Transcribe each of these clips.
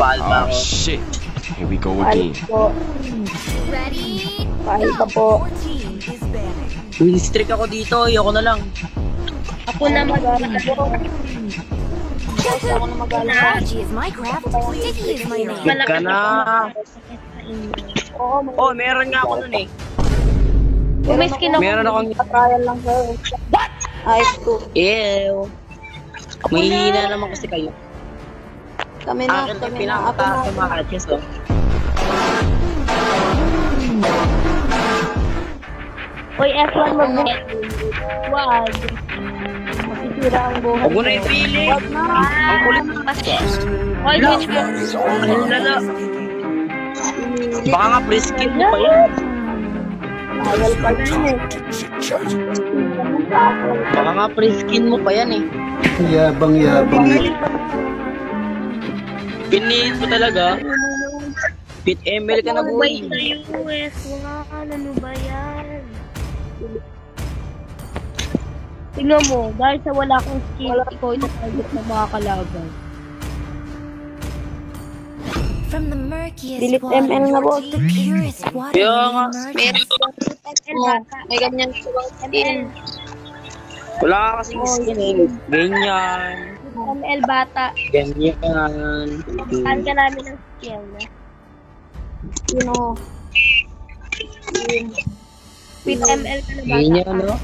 Palma Oh ako. shit. Here we go again. Ready? Kahit pa po. Win streak ako dito, ayoko na lang. Ako na mag-alang. Ako na mag-alang. Technology is my craft. Sticky is my name. Good ka na. Oo, Oh, meron nga ako nun eh. may skin ako. Meron akong... Trial lang sa'yo. Ayos ko. Ew. May hihina naman kasi kayo. Kami na, Akin yung kami na. Ako pinakataas na. ng mga catches, oh. Uy, F1 mag-buhay. Wag. Masisira ang buhay. Huwag mo na ipili. Wag na. Ang kulit. Uy, switch ka. Ano na na? Baka nga pre-skin mo pa yan. Bawal pa rin eh. Baka nga pre-skin mo pa yan eh. Yabang-yabang. Pinihin mo talaga. Pit ML ka na boy. Ano ba yan? Tingnan mo, dahil sa wala kang skill, ikaw ito target ng mga kalaban. From the murkiest Delete water ML na, boss. to the purest water Kaya nga, emerges. May ganyan silang skill. wala ka kasing skin eh. Ganyan. ML bata, Ganyan. saan ka namin ng skill na? Sino? With ML ka na bata. Ganyan, no?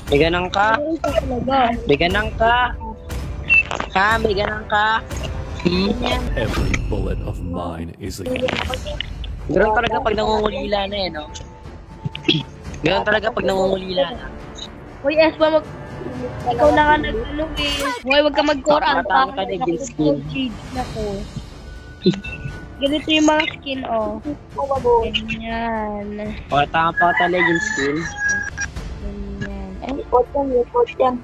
May ganang ka. Ano ka talaga? May ganang ka. Ha, may ganang ka. Every bullet of mine is a Ganun talaga pag nangungulila na eh, no? Ganun talaga pag nangungulila na. Uy, Espa, ikaw na nga nag-ano eh. Uy, wag ka mag-core out. Matama ka na yung skill. Na ko. Ganito yung mga skin, oh. Ganyan. O, tama pa ka legend skill. Ganyan. Ay, report yan.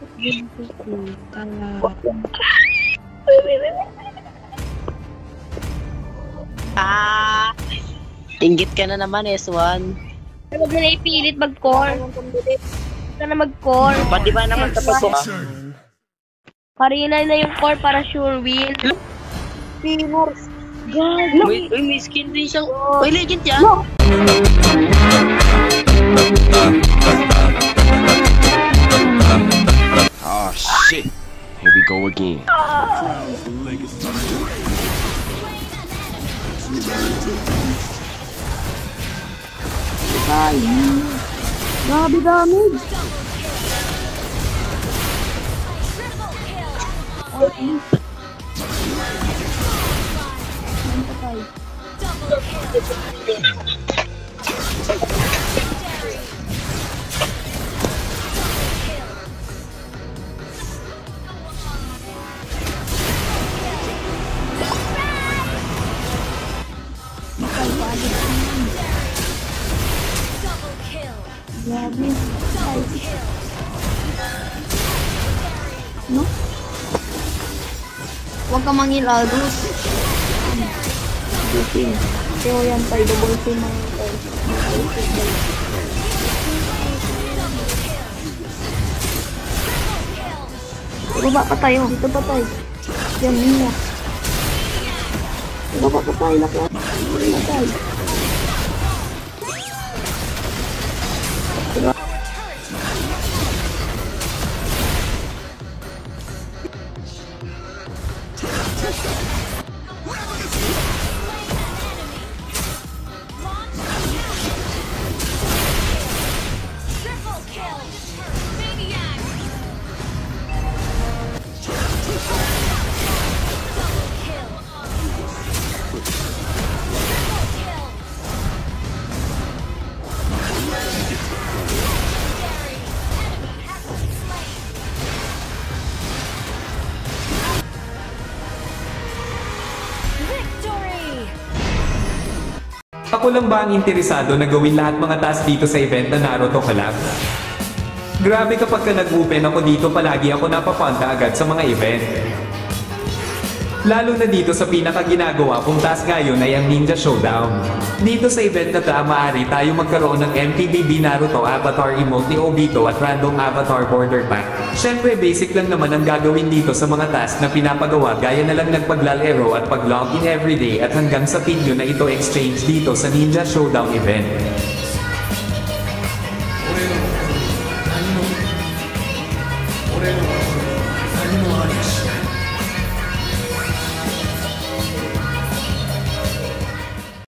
Ah! Inggit ka na naman, S1. Huwag mo na ipilit mag-core. Huwag ka na mag-core. Ba't di ba naman tapos ka? Karina na yung core para sure win. Pinors. God. May skin din siyang... Uy, legend yan! Oh shit. Here we go again. Grabe damage. Grabe. No? Huwag ka mangil-aldus. Dusin. Kaya yan tayo, double team mga tayo. Baba pa tayo. Dito pa tayo. Yan, niya. Baba pa tayo. Lakas. Baba tayo. Ako lang ba ang interesado na gawin lahat mga task dito sa event na Naruto Collab? Grabe kapag ka nag-open ako dito palagi ako napapunta agad sa mga event. Lalo na dito sa pinaka-ginagawa kong task ngayon ay ang Ninja Showdown. Dito sa event na maaari tayo magkaroon ng MPBB Naruto Avatar Emote ni Obito at Random Avatar Border Pack. Syempre basic lang naman ang gagawin dito sa mga task na pinapagawa gaya na lang nagpaglalaro at pag-login everyday at hanggang sa video na ito exchange dito sa Ninja Showdown event. Moreno.